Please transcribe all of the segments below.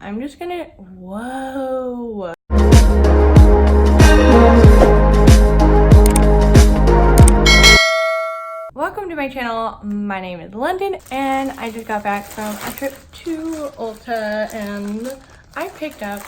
I'm just gonna, whoa. Welcome to my channel. My name is London and I just got back from a trip to Ulta and I picked up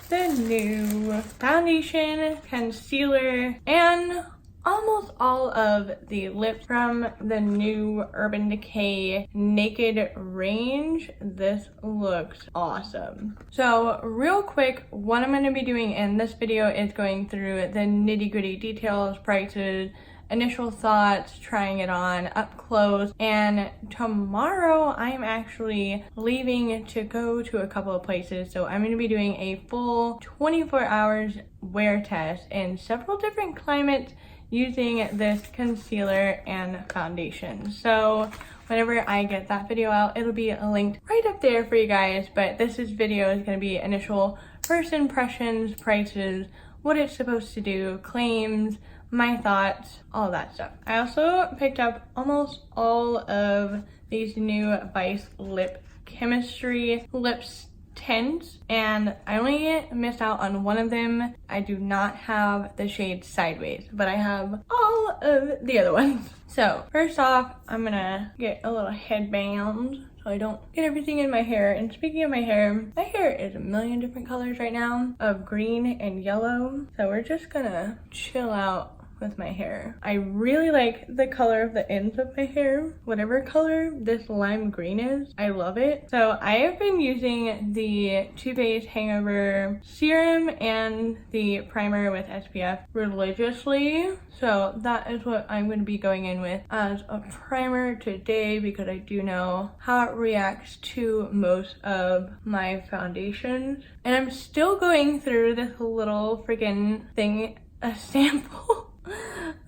the new foundation, concealer, and almost all of the lips from the new Urban Decay Naked range. This looks awesome. So real quick, what I'm going to be doing in this video is going through the nitty-gritty details, prices, initial thoughts, trying it on up close, and tomorrow I'm actually leaving to go to a couple of places, so I'm going to be doing a full 24 hours wear test in several different climates using this concealer and foundation. So whenever I get that video out, it'll be linked right up there for you guys, but this video is going to be initial first impressions, prices, what it's supposed to do, claims, my thoughts, all that stuff. I also picked up almost all of these new Vice Lip Chemistry lips tints, and I only missed out on one of them. I do not have the shade Sideways, but I have all of the other ones. So first off, I'm gonna get a little headband so I don't get everything in my hair. And speaking of my hair is a million different colors right now of green and yellow. So we're just gonna chill out with my hair. I really like the color of the ends of my hair. Whatever color this lime green is, I love it. So I have been using the Too Faced Hangover Serum and the primer with SPF religiously. So that is what I'm going to be going in with as a primer today, because I do know how it reacts to most of my foundations. And I'm still going through this little freaking thing, a sample.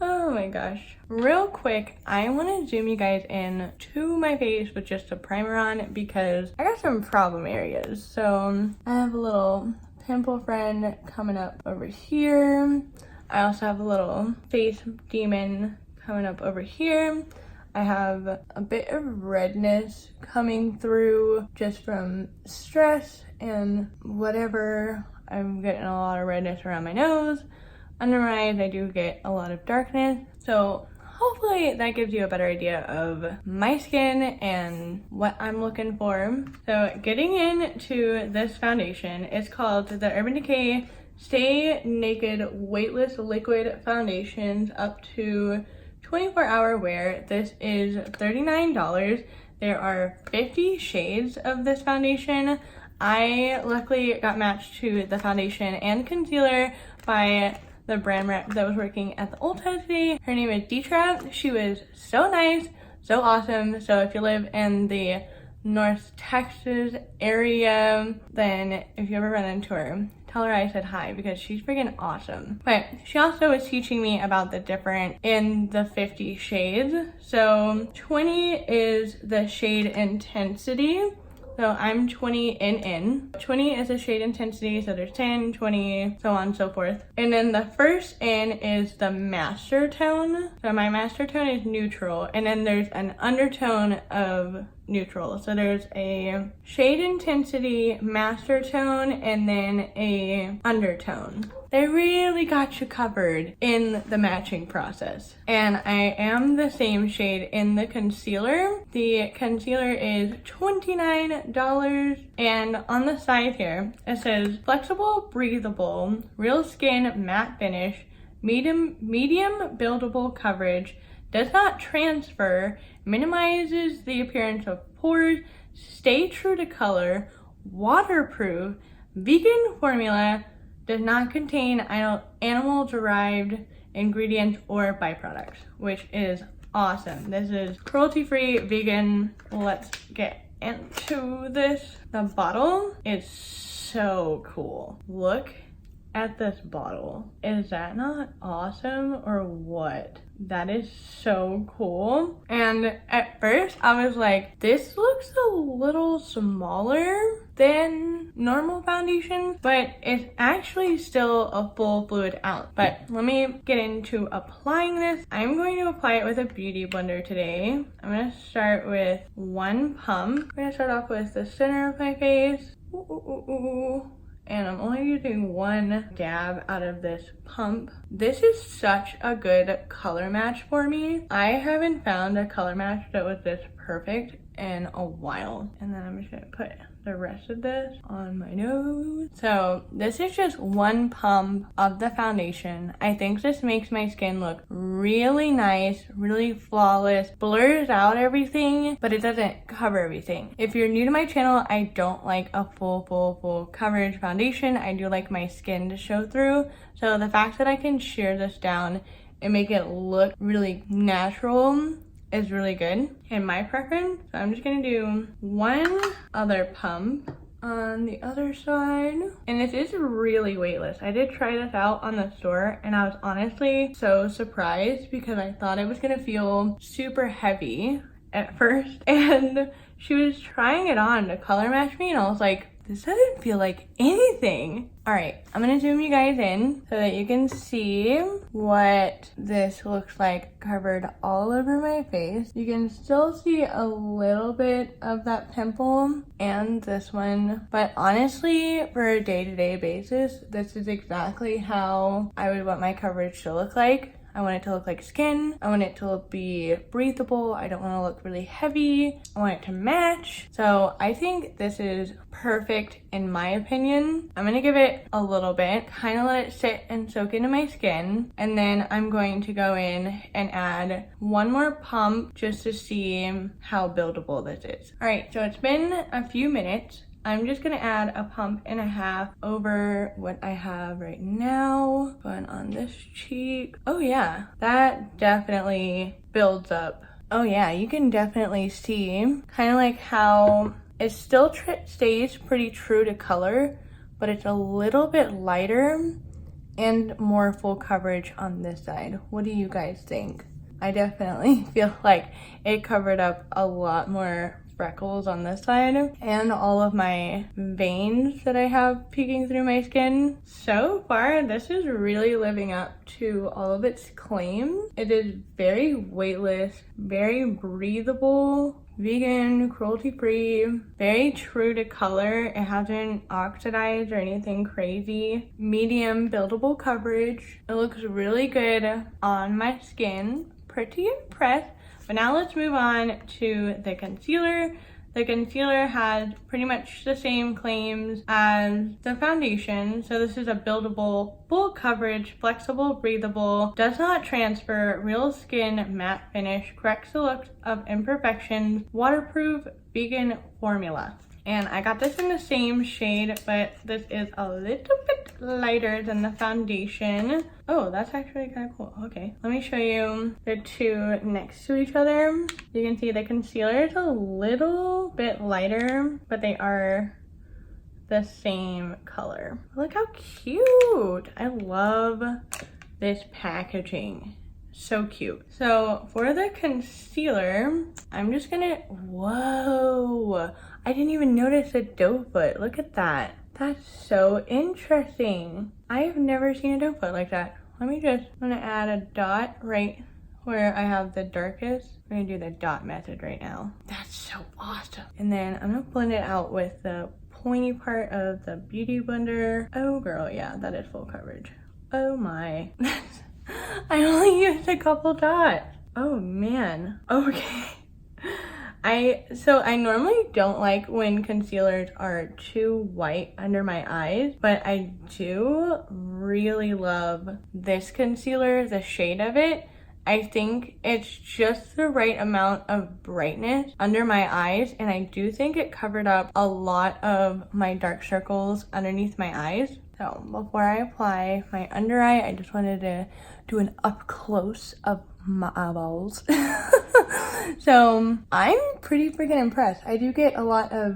Oh my gosh. Real quick, I want to zoom you guys in to my face with just a primer on because I got some problem areas. So I have a little pimple friend coming up over here. I also have a little face demon coming up over here. I have a bit of redness coming through just from stress and whatever. I'm getting a lot of redness around my nose. Under my eyes, I do get a lot of darkness. So hopefully that gives you a better idea of my skin and what I'm looking for. So getting into this foundation, it's called the Urban Decay Stay Naked Weightless Liquid Foundations up to 24-hour wear. This is $39. There are 50 shades of this foundation. I luckily got matched to the foundation and concealer by the brand rep that was working at the Ulta today. Her name is Deetra. She was so nice, so awesome. So if you live in the North Texas area, then if you ever run into her, tell her I said hi because she's freaking awesome. But she also was teaching me about the different in the 50 shades. So 20 is the shade intensity. So I'm 20 in. 20 is a shade intensity, so there's 10, 20, so on and so forth. And then the first in is the master tone. So my master tone is neutral, and then there's an undertone of neutral. So there's a shade intensity, master tone, and then a undertone. They really got you covered in the matching process. And I am the same shade in the concealer. The concealer is $29, and on the side here it says flexible, breathable, real skin matte finish, medium buildable coverage, does not transfer, minimizes the appearance of pores, stay true to color, waterproof, vegan formula, does not contain animal-derived ingredients or byproducts, which is awesome. This is cruelty-free, vegan. Let's get into this. The bottle is so cool. Look at this bottle. Is that not awesome or what? That is so cool. And at first I was like, this looks a little smaller than normal foundation, but it's actually still a full fluid ounce. But let me get into applying this. I'm going to apply it with a beauty blender today. I'm gonna start with one pump. I'm gonna start off with the center of my face, Ooh, ooh, ooh, ooh. And I'm only using one dab out of this pump. This is such a good color match for me. I haven't found a color match that was this perfect in a while. And then I'm just gonna put the rest of this on my nose. So this is just one pump of the foundation. I think this makes my skin look really nice, really flawless, blurs out everything, but it doesn't cover everything. If you're new to my channel, I don't like a full coverage foundation. I do like my skin to show through. So the fact that I can shear this down and make it look really natural is really good in my preference. So I'm just gonna do one other pump on the other side. And this is really weightless. I did try this out on the store and I was honestly so surprised because I thought it was gonna feel super heavy at first. And she was trying it on to color match me and I was like, this doesn't feel like anything. All right, I'm gonna zoom you guys in so that you can see what this looks like covered all over my face. You can still see a little bit of that pimple and this one, but honestly, for a day-to-day basis, this is exactly how I would want my coverage to look like. I want it to look like skin. I want it to be breathable. I don't want to look really heavy. I want it to match. So I think this is perfect in my opinion. I'm gonna give it a little bit, kind of let it sit and soak into my skin. And then I'm going to go in and add one more pump just to see how buildable this is. All right, so it's been a few minutes. I'm just gonna add a pump and a half over what I have right now. Going on this cheek. Oh yeah, that definitely builds up. Oh yeah, you can definitely see kind of like how it still stays pretty true to color, but it's a little bit lighter and more full coverage on this side. What do you guys think? I definitely feel like it covered up a lot more freckles on this side and all of my veins that I have peeking through my skin. So far, this is really living up to all of its claims. It is very weightless, very breathable, vegan, cruelty-free, very true to color. It hasn't oxidized or anything crazy. Medium buildable coverage. It looks really good on my skin. Pretty impressed. But now let's move on to the concealer. The concealer has pretty much the same claims as the foundation. So this is a buildable, full coverage, flexible, breathable, does not transfer, real skin matte finish, corrects the look of imperfections, waterproof, vegan formula. And I got this in the same shade, but this is a little bit lighter than the foundation. Oh, that's actually kind of cool. Okay, let me show you the two next to each other. You can see the concealer is a little bit lighter, but they are the same color. Look how cute. I love this packaging. So cute. So for the concealer, I'm just gonna, whoa, I didn't even notice a doe foot. Look at that. That's so interesting. I've never seen a doe foot like that. I'm gonna add a dot right where I have the darkest. I'm gonna do the dot method right now. That's so awesome. And then I'm gonna blend it out with the pointy part of the Beauty Blender. Oh girl, yeah, that is full coverage. Oh my. I only used a couple dots. Oh man. Okay. I normally don't like when concealers are too white under my eyes, but I do really love this concealer, the shade of it. I think it's just the right amount of brightness under my eyes, and I do think it covered up a lot of my dark circles underneath my eyes. So before I apply my under eye, I just wanted to do an up close of my eyeballs. So I'm pretty freaking impressed. I do get a lot of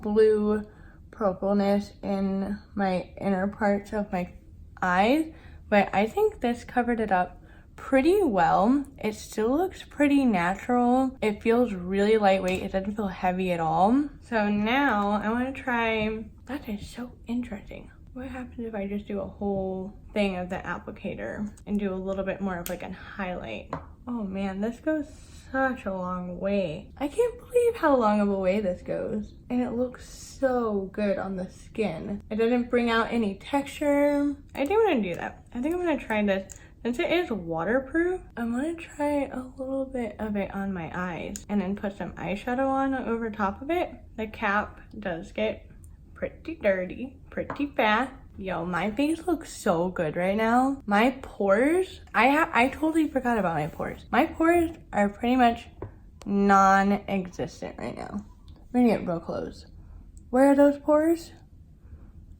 blue purpleness in my inner parts of my eyes, but I think this covered it up pretty well. It still looks pretty natural. It feels really lightweight. It doesn't feel heavy at all. So now I want to try, that is so interesting. what happens if I just do a whole thing of the applicator and do a little bit more of like a highlight? Oh man, this goes such a long way. I can't believe how long of a way this goes. And it looks so good on the skin. It doesn't bring out any texture. I do want to do that. I think I'm gonna try this. Since it is waterproof, I'm gonna try a little bit of it on my eyes and then put some eyeshadow on over top of it. The cap does get pretty dirty, pretty fast. Yo, my face looks so good right now. My pores, I totally forgot about my pores. My pores are pretty much non-existent right now. I'm gonna get real close. Where are those pores?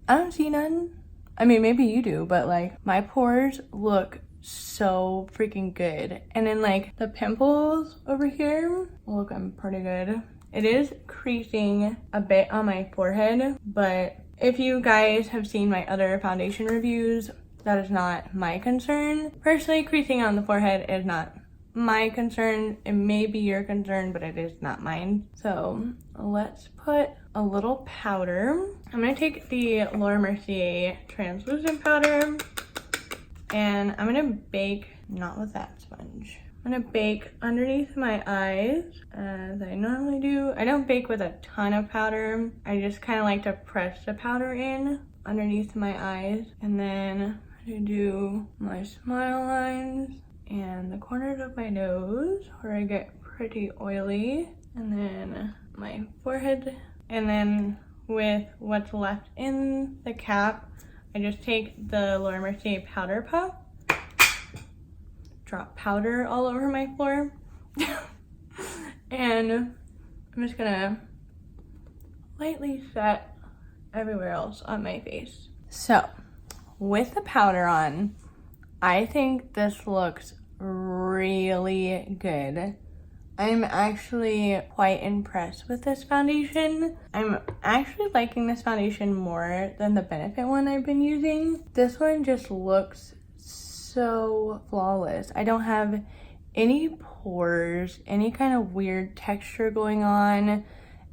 I don't see none. I mean, maybe you do, but like my pores look so freaking good. And then like the pimples over here look pretty good. It is creasing a bit on my forehead, but if you guys have seen my other foundation reviews, that is not my concern. Personally, creasing on the forehead is not my concern. It may be your concern, but it is not mine. So let's put a little powder. I'm gonna take the Laura Mercier translucent powder and I'm gonna bake, not with that sponge. I'm gonna bake underneath my eyes as I normally do. I don't bake with a ton of powder. I just kind of like to press the powder in underneath my eyes. And then I'm gonna do my smile lines and the corners of my nose where I get pretty oily. And then my forehead. And then with what's left in the cap, I just take the Laura Mercier powder puff, drop powder all over my floor, and I'm just gonna lightly set everywhere else on my face. So with the powder on, I think this looks really good. I'm actually quite impressed with this foundation. I'm actually liking this foundation more than the Benefit one I've been using. This one just looks so flawless. I don't have any pores, any kind of weird texture going on.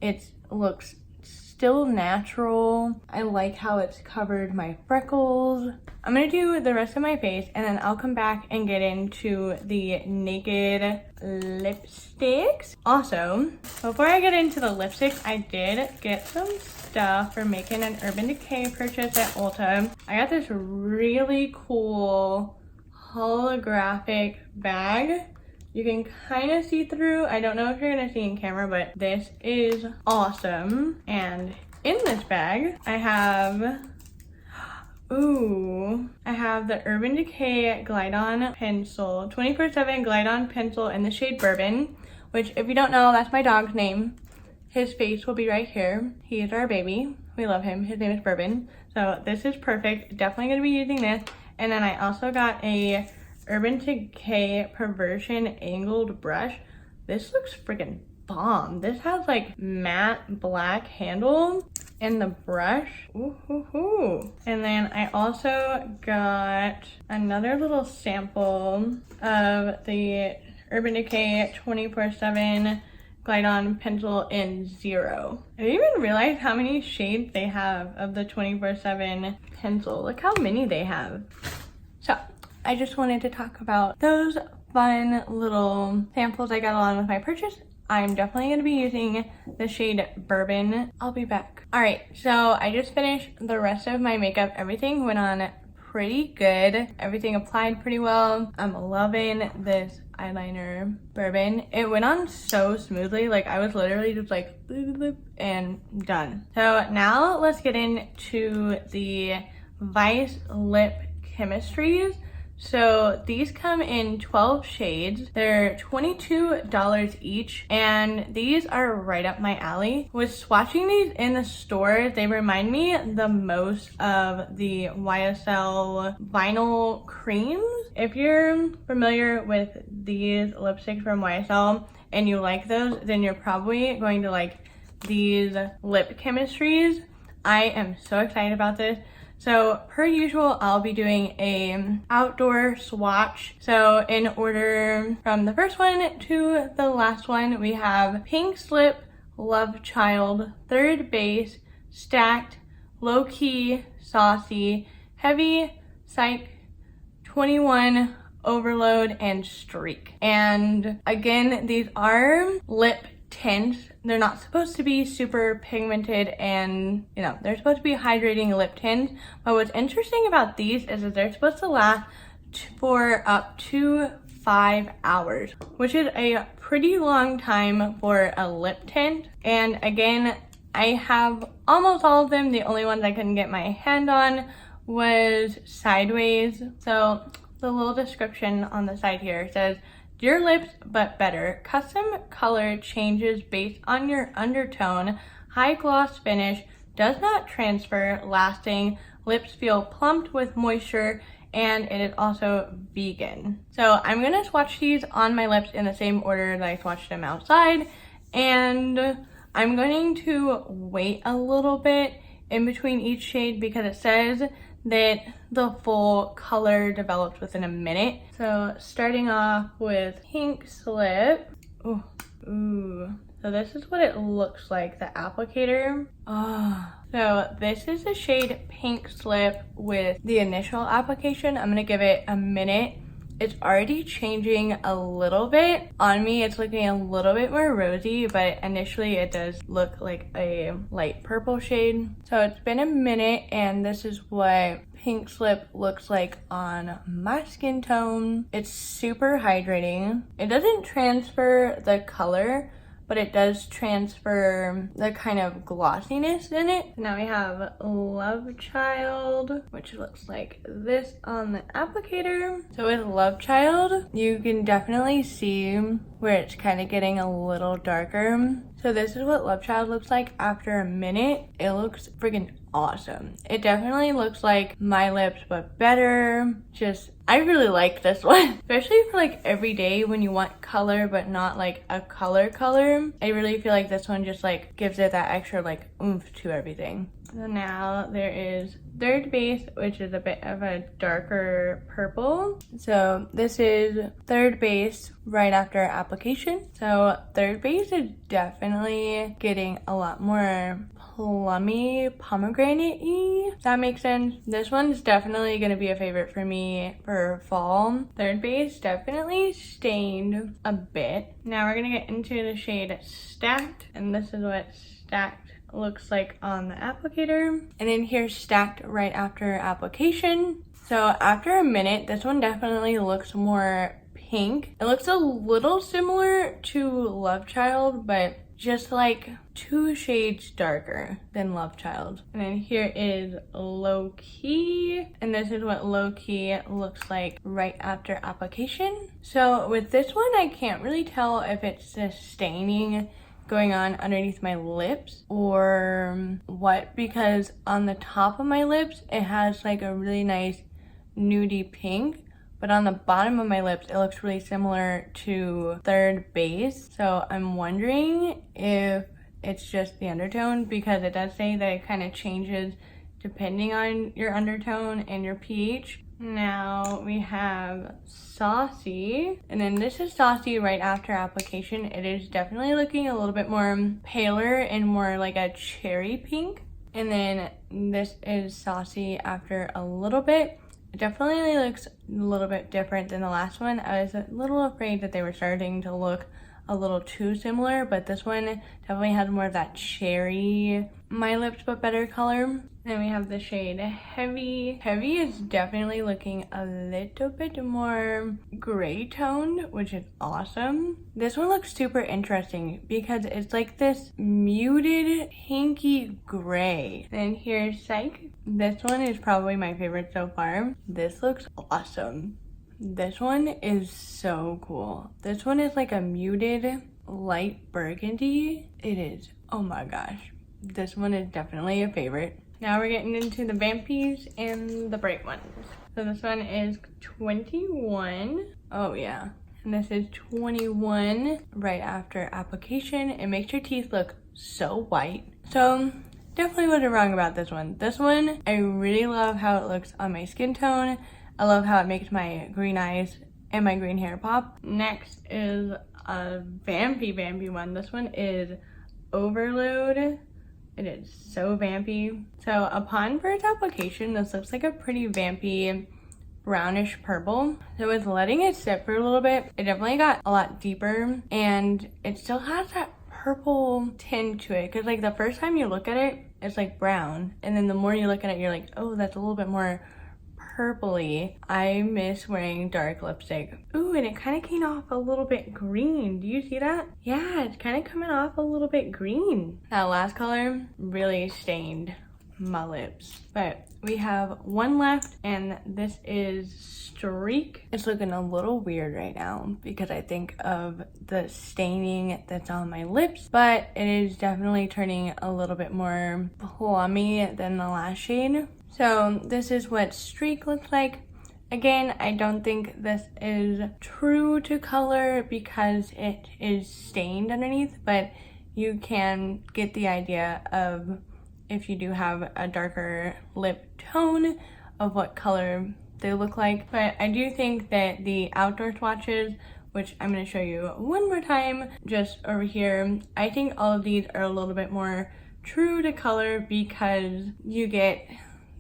It looks still natural. I like how it's covered my freckles. I'm gonna do the rest of my face and then I'll come back and get into the Naked lipsticks. Also, before I get into the lipsticks, I did get some stuff for making an Urban Decay purchase at Ulta. I got this really cool holographic bag. You can kind of see through. I don't know if you're gonna see in camera, but this is awesome. And in this bag, I have the Urban Decay Glide On Pencil, 24/7 Glide On Pencil in the shade Bourbon, which if you don't know, that's my dog's name. His face will be right here. He is our baby. We love him. His name is Bourbon. So this is perfect. Definitely gonna be using this. And then I also got a Urban Decay Perversion Angled Brush. This looks freaking bomb. This has like matte black handle and the brush. Ooh. And then I also got another little sample of the Urban Decay 24/7 Glide On Pencil in Zero. I didn't even realize how many shades they have of the 24/7 pencil. Look how many they have. So I just wanted to talk about those fun little samples I got along with my purchase. I'm definitely going to be using the shade Bourbon. I'll be back. All right, so I just finished the rest of my makeup. Everything went on pretty good. Everything applied pretty well. I'm loving this eyeliner Bourbon. It went on so smoothly. Like I was literally just like boop, boop, and done. So now let's get into the Vice Lip Chemistries. So these come in 12 shades. They're $22 each, and these are right up my alley. With swatching these in the store, they remind me the most of the YSL vinyl creams. If you're familiar with these lipsticks from YSL and you like those, then you're probably going to like these lip chemistries. I am so excited about this. So per usual, I'll be doing a outdoor swatch. So in order from the first one to the last one, we have Pink Slip, Love Child, Third Base, Stacked, Low Key, Saucy, Heavy, Psych, 21, Overload, and Streak. And again, these are lip tints. They're not supposed to be super pigmented, and you know, they're supposed to be hydrating lip tints. But what's interesting about these is that they're supposed to last for up to 5 hours, which is a pretty long time for a lip tint. And again, I have almost all of them. The only ones I couldn't get my hand on was Sideways. So the little description on the side here says, "Your lips but better. Custom color changes based on your undertone. High gloss finish. Does not transfer. Lasting. Lips feel plumped with moisture. And it is also vegan." So I'm gonna swatch these on my lips in the same order that I swatched them outside. And I'm going to wait a little bit in between each shade because it says that the full color develops within a minute. So starting off with Pink Slip. Ooh. So this is what it looks like, the applicator. So this is the shade Pink Slip with the initial application. I'm gonna give it a minute. It's already changing a little bit. On me, it's looking a little bit more rosy, but initially it does look like a light purple shade. So it's been a minute, and this is what Pink Slip looks like on my skin tone. It's super hydrating. It doesn't transfer the color, but it does transfer the kind of glossiness in it. Now we have Love Child, which looks like this on the applicator. So with Love Child, you can definitely see where it's kind of getting a little darker. So this is what Love Child looks like after a minute. It looks freaking awesome. It definitely looks like my lips, but better. I really like this one, especially for like every day when you want color, but not like a color. I really feel like this one just like gives it that extra like oomph to everything. So now there is Third Base, which is a bit of a darker purple. So this is Third Base right after application. So Third Base is definitely getting a lot more plummy, pomegranate-y, if that makes sense. This one's definitely gonna be a favorite for me for fall. Third Base definitely stained a bit. Now we're gonna get into the shade Stacked, and this is what Stacked looks like on the applicator. And then here's Stacked right after application. So after a minute, this one definitely looks more pink. It looks a little similar to Love Child, but just like 2 shades darker than Love Child. And then here is Low Key, and this is what Low Key looks like right after application. So with this one, I can't really tell if it's the staining going on underneath my lips or what, because on the top of my lips, it has like a really nice nudie pink, but on the bottom of my lips, it looks really similar to Third Base. So I'm wondering if it's just the undertone, because it does say that it kind of changes depending on your undertone and your pH. Now we have Saucy, and then this is Saucy right after application. It is definitely looking a little bit more paler and more like a cherry pink. And then this is Saucy after a little bit. It definitely looks a little bit different than the last one. I was a little afraid that they were starting to look a little too similar, but this one definitely has more of that cherry, my lips but better color. Then we have the shade Heavy. Heavy is definitely looking a little bit more gray toned, which is awesome. This one looks super interesting because it's like this muted pinky gray. Then here's Psych. This one is probably my favorite so far. This looks awesome. This one is so cool. This one is like a muted light burgundy. It is, oh my gosh. This one is definitely a favorite. Now we're getting into the vampies and the bright ones. So this one is 21. Oh yeah. And this is 21 right after application. It makes your teeth look so white. So definitely wasn't wrong about this one. This one, I really love how it looks on my skin tone. I love how it makes my green eyes and my green hair pop. Next is a vampy one. This one is Overload It is so vampy. So upon first application, this looks like a pretty vampy brownish purple. So with letting it sit for a little bit, it definitely got a lot deeper, and it still has that purple tint to it, because like the first time you look at it, it's like brown, and then the more you look at it, you're like, oh, that's a little bit more purpley. I miss wearing dark lipstick. Ooh, and it kind of came off a little bit green. Do you see that? Yeah, it's kind of coming off a little bit green. That last color really stained my lips. But we have one left, and this is Streak. It's looking a little weird right now because I think of the staining that's on my lips, but it is definitely turning a little bit more plummy than the last shade. So this is what Streak looks like. Again, I don't think this is true to color because it is stained underneath, but you can get the idea of, if you do have a darker lip tone, of what color they look like. But I do think that the outdoor swatches, which I'm going to show you one more time just over here, I think all of these are a little bit more true to color because you get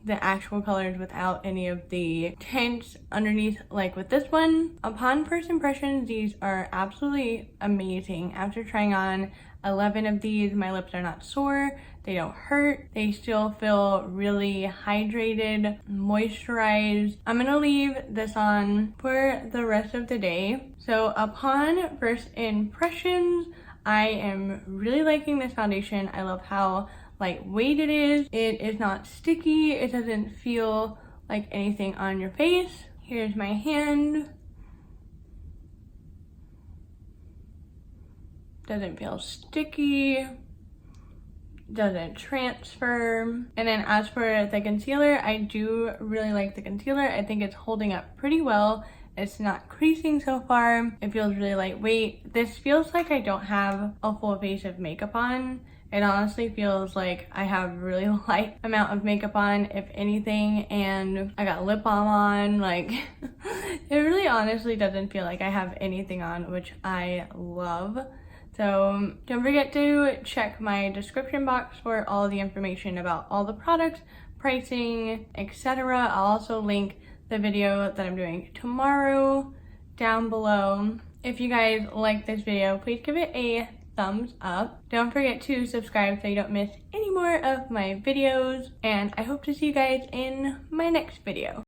the actual colors without any of the tints underneath, like with this one. Upon first impressions, these are absolutely amazing. After trying on 11 of these, my lips are not sore, they don't hurt, they still feel really hydrated, moisturized. I'm gonna leave this on for the rest of the day. So upon first impressions, I am really liking this foundation. I love how lightweight it is. It is not sticky. It doesn't feel like anything on your face. Here's my hand. Doesn't feel sticky. Doesn't transfer. And then as for the concealer, I do really like the concealer. I think it's holding up pretty well. It's not creasing so far. It feels really lightweight. This feels like I don't have a full face of makeup on. It honestly feels like I have a really light amount of makeup on, if anything, and I got lip balm on. Like, it really honestly doesn't feel like I have anything on, which I love. So don't forget to check my description box for all the information about all the products, pricing, etc. I'll also link the video that I'm doing tomorrow down below. If you guys like this video, please give it a thumbs up. Don't forget to subscribe so you don't miss any more of my videos, and I hope to see you guys in my next video.